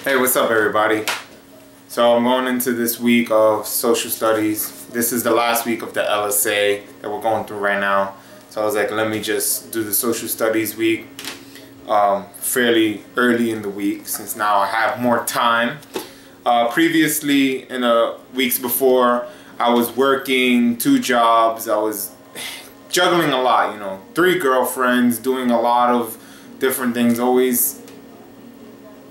Hey, what's up everybody? So I'm going into this week of social studies. This is the last week of the LSA that we're going through right now. So I was like, let me just do the social studies week fairly early in the week, since now I have more time. Previously, in the weeks before, I was working 2 jobs. I was juggling a lot, you know, 3 girlfriends, doing a lot of different things, always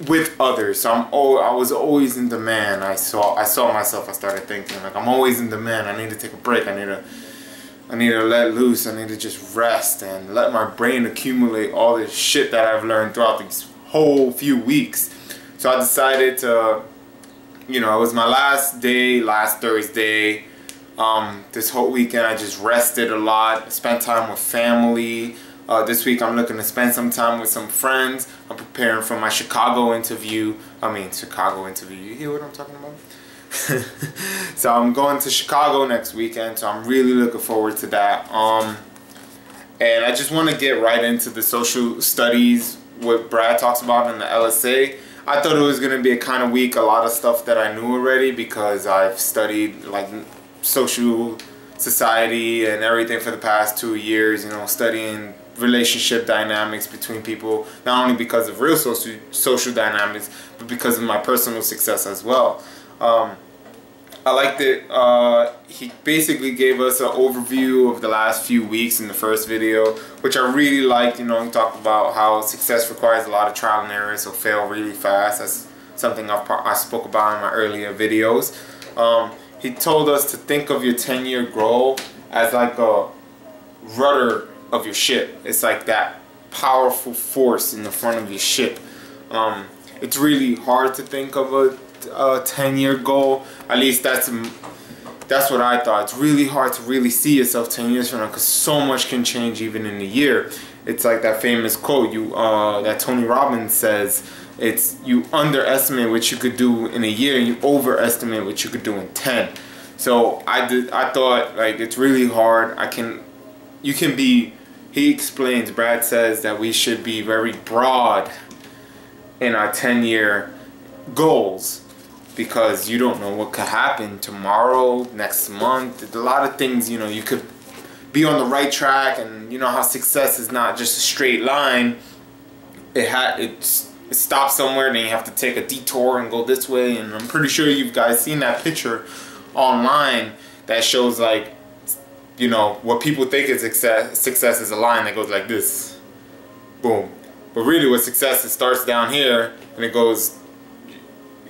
with others. So I was always in demand. I saw myself. I started thinking like, I'm always in demand. I need to take a break. I need to let loose. I need to just rest and let my brain accumulate all this shit that I've learned throughout these whole few weeks. So I decided to, you know, it was my last day, last Thursday. This whole weekend I just rested a lot, spent time with family. This week I'm looking to spend some time with some friends. I'm preparing for my Chicago interview. You hear what I'm talking about? So I'm going to Chicago next weekend, so I'm really looking forward to that. And I just want to get right into the social studies, what Brad talks about in the LSA. I thought it was going to be a kind of week, a lot of stuff that I knew already, because I've studied like social society and everything for the past 2 years, you know, studying relationship dynamics between people, not only because of real social dynamics, but because of my personal success as well. I liked it. He basically gave us an overview of the last few weeks in the first video, which I really liked. You know, he talked about how success requires a lot of trial and error, so fail really fast. That's something I spoke about in my earlier videos. He told us to think of your 10-year goal as like a rudder of your ship. It's like that powerful force in the front of your ship. It's really hard to think of a 10-year goal. At least that's what I thought. It's really hard to really see yourself 10 years from now, because so much can change even in a year. It's like that famous quote that Tony Robbins says. It's you underestimate what you could do in a year, and you overestimate what you could do in 10. So I thought like it's really hard. He explains, Brad says that we should be very broad in our 10-year goals, because you don't know what could happen tomorrow, next month. A lot of things, you know, you could be on the right track, and you know how success is not just a straight line. It stops somewhere, then you have to take a detour and go this way. And I'm pretty sure you guys seen that picture online that shows, like, you know, what people think is success is a line that goes like this, boom. But really what success is, starts down here and it goes,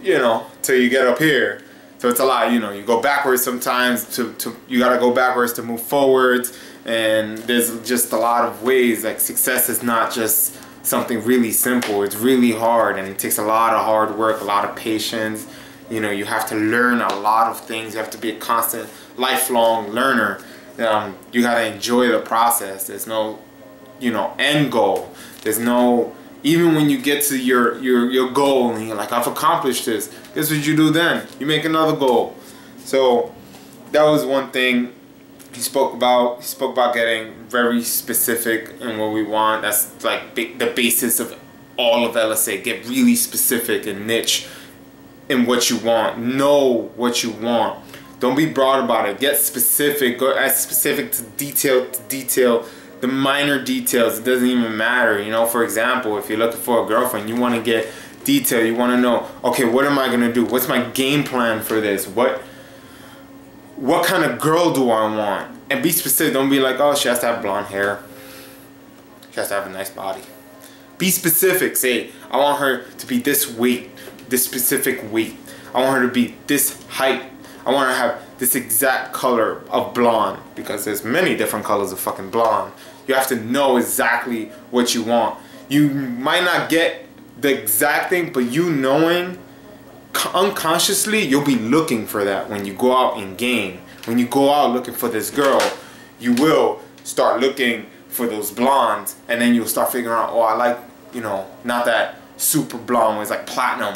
you know, till you get up here. So it's a lot, you know, you go backwards sometimes you gotta go backwards to move forwards. And there's just a lot of ways. Like, success is not just something really simple. It's really hard, and it takes a lot of hard work, a lot of patience. You know, you have to learn a lot of things. You have to be a constant, lifelong learner. You gotta enjoy the process. There's no, you know, end goal. There's no, even when you get to your goal and you're like, I've accomplished this, guess what you do then? You make another goal. So that was one thing he spoke about. He spoke about getting very specific in what we want. That's like the basis of all of LSA. Get really specific and niche in what you want. Know what you want. Don't be broad about it. Get specific. Go as specific to detail. The minor details. It doesn't even matter. You know, for example, if you're looking for a girlfriend, you want to get detail. You want to know, okay, what am I gonna do? What's my game plan for this? What kind of girl do I want? And be specific. Don't be like, oh, she has to have blonde hair. She has to have a nice body. Be specific. Say, I want her to be this weight, this specific weight. I want her to be this height. I want her to have this exact color of blonde, because there's many different colors of fucking blonde. You have to know exactly what you want. You might not get the exact thing, but you knowing, unconsciously, you'll be looking for that when you go out in game. When you go out looking for this girl, you will start looking for those blondes, and then you'll start figuring out, oh, I like, you know, not that super blonde, it's like platinum.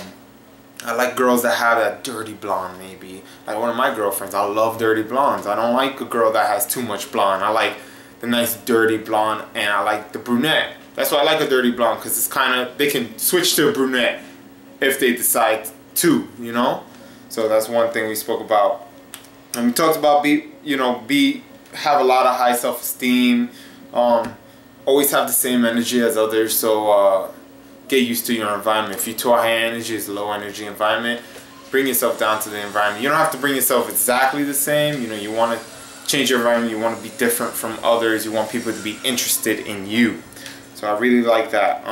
I like girls that have that dirty blonde, maybe. Like one of my girlfriends, I love dirty blondes. I don't like a girl that has too much blonde. I like the nice dirty blonde, and I like the brunette. That's why I like a dirty blonde, because it's kind of, they can switch to a brunette if they decide to, you know. So that's one thing we spoke about. And we talked about have a lot of high self-esteem, always have the same energy as others. So get used to your environment. If you're too high energy, it's a low energy environment. Bring yourself down to the environment. You don't have to bring yourself exactly the same. You know, you want to change your environment. You want to be different from others. You want people to be interested in you. So I really like that.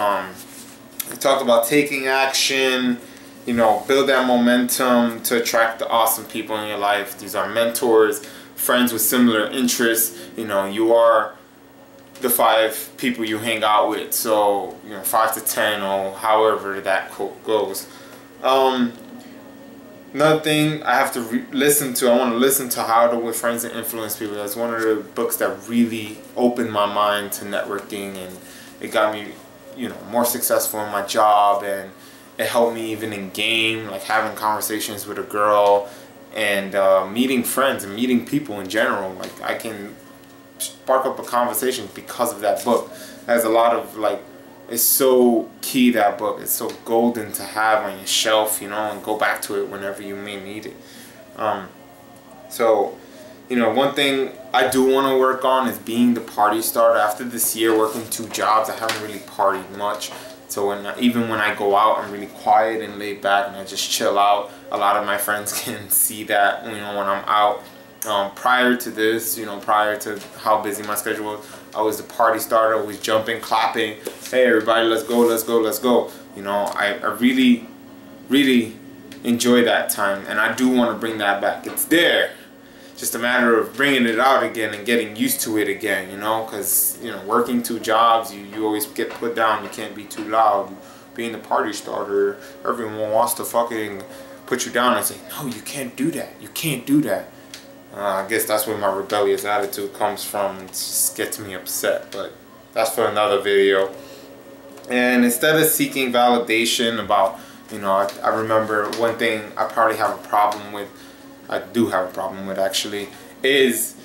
We talked about taking action. You know, build that momentum to attract the awesome people in your life. These are mentors, friends with similar interests. You know, you are the 5 people you hang out with. So, you know, 5 to 10 or however that quote goes. Another thing I have to listen to, I want to listen to How to With Friends and Influence People. That's one of the books that really opened my mind to networking, and it got me, you know, more successful in my job, and it helped me even in game, like having conversations with a girl and meeting friends and meeting people in general. Like I can spark up a conversation because of that book. It has a lot of like, it's so key, that book. It's so golden to have on your shelf, you know, and go back to it whenever you may need it. So, you know, one thing I do want to work on is being the party starter. After this year working 2 jobs, I haven't really partied much. So even when I go out, I'm really quiet and laid back, and I just chill out. A lot of my friends can see that, you know, when I'm out. Prior to this, you know, prior to how busy my schedule was, I was the party starter, always jumping, clapping. Hey everybody, let's go, let's go, let's go. You know, I really, really enjoy that time, and I do want to bring that back. It's there. Just a matter of bringing it out again and getting used to it again, you know, because, you know, working 2 jobs, you always get put down. You can't be too loud. Being the party starter, everyone wants to fucking put you down and say, no, you can't do that. You can't do that. I guess that's where my rebellious attitude comes from. It just gets me upset, but that's for another video. And instead of seeking validation about, you know, I remember one thing I probably have a problem with, I do have a problem with actually, is,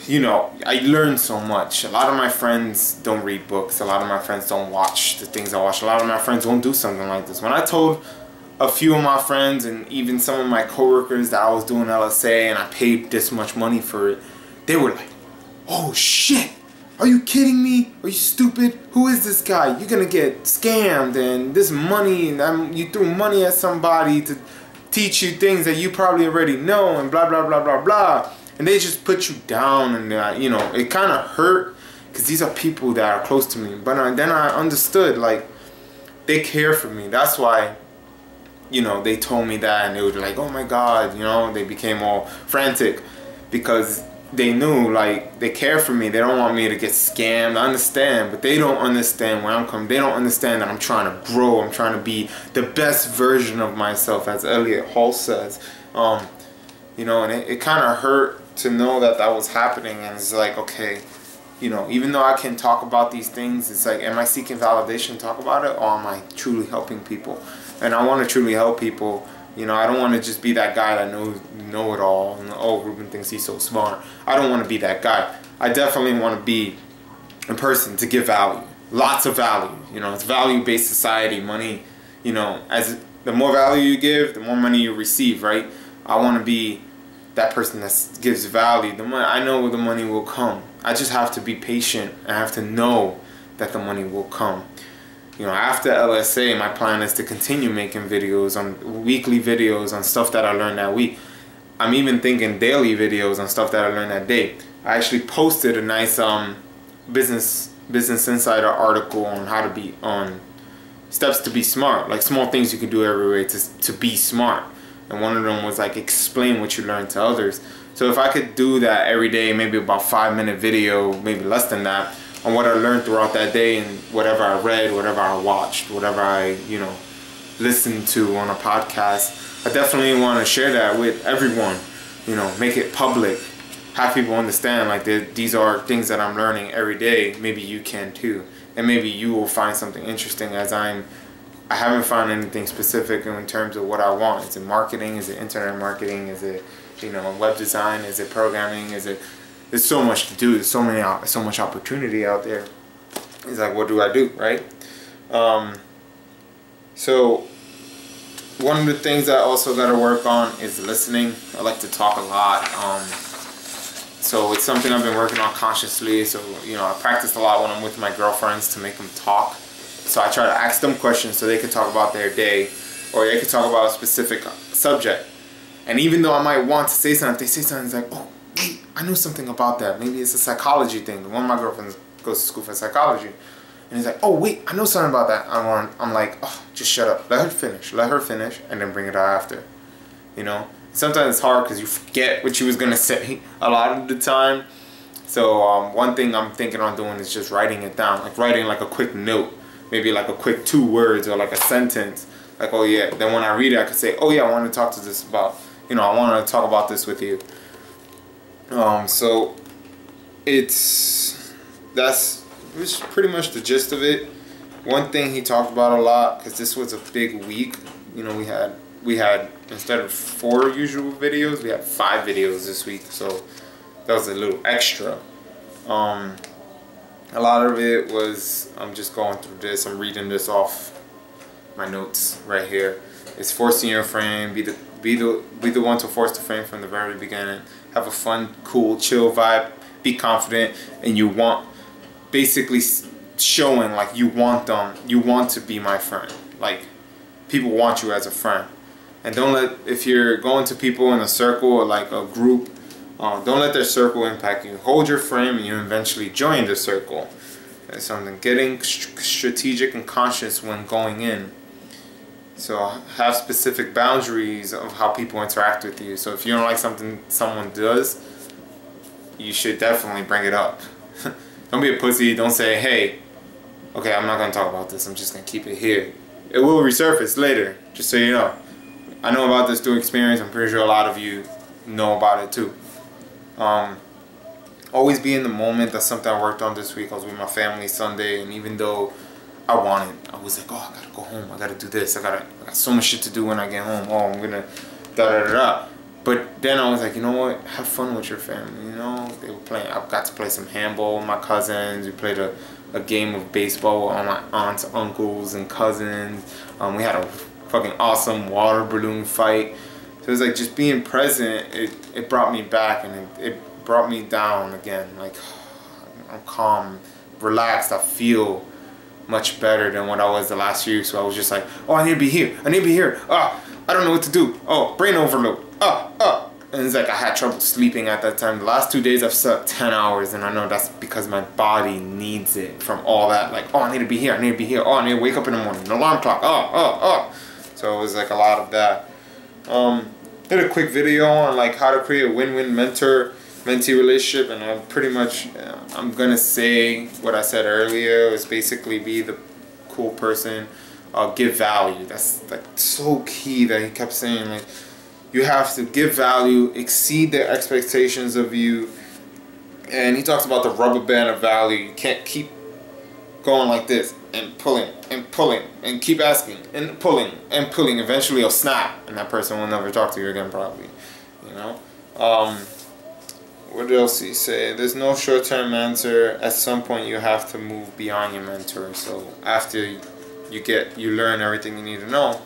you know, I learn so much. A lot of my friends don't read books. A lot of my friends don't watch the things I watch. A lot of my friends won't do something like this. When I told a few of my friends and even some of my coworkers that I was doing LSA and I paid this much money for it, they were like, oh shit, are you kidding me? Are you stupid? Who is this guy? You're gonna get scammed, and this money, and you threw money at somebody to teach you things that you probably already know, and blah blah blah blah blah. And they just put you down, and you know, it kind of hurt because these are people that are close to me. But then I understood, like, they care for me. That's why, you know, they told me that, and they were like, oh my god, you know, they became all frantic because they knew, like, they care for me. They don't want me to get scammed. I understand, but they don't understand where I'm coming. They don't understand that I'm trying to grow. I'm trying to be the best version of myself, as Elliot Hall says. You know, and it kind of hurt to know that that was happening. And it's like, okay, you know, even though I can talk about these things, it's like, am I seeking validation to talk about it, or am I truly helping people? And I want to truly help people. You know, I don't want to just be that guy that know it all, and oh, Ruben thinks he's so smart. I don't want to be that guy. I definitely want to be a person to give value, lots of value. You know, it's value-based society. Money, you know, as the more value you give, the more money you receive, right? I want to be that person that gives value. The money, I know the money will come. I just have to be patient. I have to know that the money will come. You know, after LSA, my plan is to continue making videos, on weekly videos on stuff that I learned that week. I'm even thinking daily videos on stuff that I learned that day. I actually posted a nice Business Insider article on how to be, on steps to be smart, like small things you can do every way to be smart. And one of them was like, explain what you learned to others. So if I could do that every day, maybe about 5-minute video, maybe less than that, on what I learned throughout that day, and whatever I read, whatever I watched, whatever I, you know, listened to on a podcast, I definitely want to share that with everyone. You know, make it public, have people understand, like, these are things that I'm learning every day. Maybe you can too, and maybe you will find something interesting, as I haven't found anything specific in terms of what I want. Is it marketing? Is it internet marketing? Is it, you know, web design? Is it programming? Is it? There's so much to do. There's so much opportunity out there. It's like, what do I do, right? So one of the things I also got to work on is listening. I like to talk a lot. So it's something I've been working on consciously. So, you know, I practice a lot when I'm with my girlfriends to make them talk. So I try to ask them questions so they can talk about their day, or they can talk about a specific subject. And even though I might want to say something, if they say something, it's like, oh, wait, I know something about that. Maybe it's a psychology thing. One of my girlfriends goes to school for psychology. And he's like, oh, wait, I know something about that. I'm like, oh, just shut up. Let her finish, and then bring it out after. You know? Sometimes it's hard because you forget what you was going to say a lot of the time. So one thing I'm thinking on doing is just writing it down. Like writing like a quick note. Maybe like a quick 2 words or like a sentence. Like, oh yeah. Then when I read it, I can say, oh yeah, I want to talk to this about, you know, I want to talk about this with you. So that's pretty much the gist of it. One thing he talked about a lot, because this was a big week, you know, we had instead of 4 usual videos, we had 5 videos this week, so that was a little extra. A lot of it was, I'm just going through this, I'm reading this off my notes right here. It's forcing your frame, be the one to force the frame from the very beginning. Have a fun, cool, chill vibe, be confident, and you want, basically showing like you want to be my friend. Like, people want you as a friend. And don't let, if you're going to people in a circle or like a group, don't let their circle impact you. Hold your frame and you eventually join the circle. That's something. Getting strategic and conscious when going in. So have specific boundaries of how people interact with you. So if you don't like something someone does, you should definitely bring it up. Don't be a pussy. Don't say, hey, okay, I'm not going to talk about this. I'm just going to keep it here. It will resurface later, just so you know. I know about this through experience. I'm pretty sure a lot of you know about it too. Always be in the moment. That's something I worked on this week. I was with my family Sunday, and even though I was like, oh, I gotta go home. I gotta do this. I got so much shit to do when I get home. Oh, I'm gonna da da da da. But then I was like, you know what? Have fun with your family. You know, they were playing. I got to play some handball with my cousins. We played a game of baseball with all my aunts, uncles, and cousins. We had a fucking awesome water balloon fight. So it was like just being present. It brought me back, and it brought me down again. Like, I'm calm, relaxed. I feel much better than what I was the last year. So I was just like, oh, I need to be here. I need to be here. Oh, I don't know what to do. Oh, brain overload. And it's like I had trouble sleeping at that time. The last 2 days I've slept 10 hours, and I know that's because my body needs it from all that. Like, oh, I need to be here. I need to be here. Oh, I need to wake up in the morning. An alarm clock. So it was like a lot of that. Did a quick video on like how to create a win-win mentee relationship, and I'm pretty much I'm gonna say what I said earlier. Is basically be the cool person, give value. That's like so key that he kept saying, like, you have to give value, exceed their expectations of you. And he talks about the rubber band of value. You can't keep going like this and pulling and keep asking and pulling. Eventually it'll snap, and that person will never talk to you again, probably. You know. What else he say? There's no short-term answer. At some point you have to move beyond your mentor. So after you learn everything you need to know,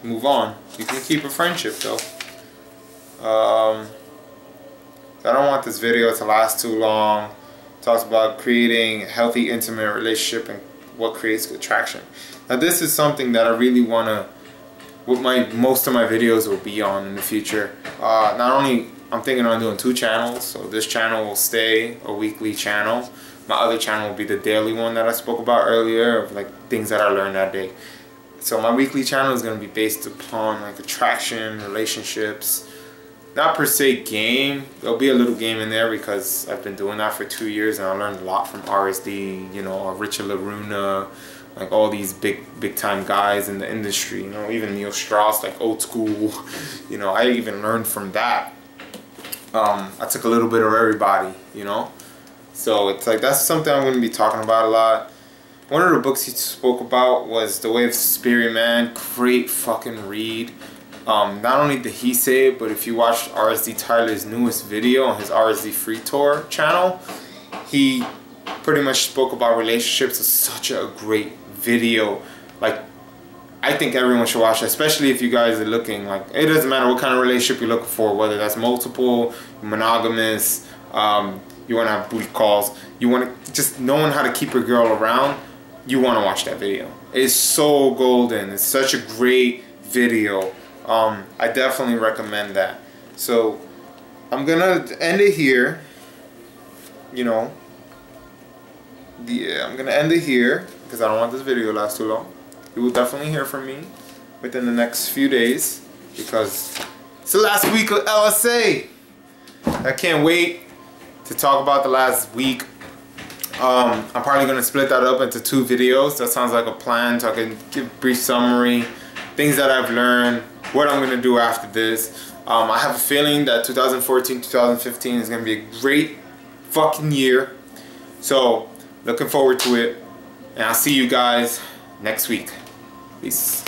move on. You can keep a friendship though. I don't want this video to last too long. It talks about creating a healthy, intimate relationship and what creates attraction. Now this is something that I really want to, what most of my videos will be on in the future. Not only, I'm thinking on doing 2 channels, so this channel will stay a weekly channel. My other channel will be the daily one that I spoke about earlier, of like things that I learned that day. So my weekly channel is going to be based upon like attraction, relationships, not per se game. There'll be a little game in there because I've been doing that for 2 years, and I learned a lot from RSD, you know, Richard Loruna, like all these big time guys in the industry, you know, even Neil Strauss, like old school, you know, I even learned from that. I took a little bit of everybody, you know, so it's like that's something I'm going to be talking about a lot. One of the books he spoke about was The Way of Superior Man. Great fucking read. Not only did he say it, but if you watched RSD Tyler's newest video on his RSD Free Tour channel, he pretty much spoke about relationships. It's such a great video. Like, I think everyone should watch it, especially if you guys are looking, like, it doesn't matter what kind of relationship you're looking for, whether that's multiple, monogamous, you want to have booty calls, you want to just knowing how to keep a girl around, you want to watch that video. It's so golden. It's such a great video. I definitely recommend that. So I'm gonna end it here. You know, I'm gonna end it here because I don't want this video to last too long. You will definitely hear from me within the next few days because it's the last week of LSA. I can't wait to talk about the last week. I'm probably gonna split that up into 2 videos. That sounds like a plan, so I can give a brief summary, things that I've learned, what I'm gonna do after this. I have a feeling that 2014, 2015 is gonna be a great fucking year. So looking forward to it, and I'll see you guys next week. Peace.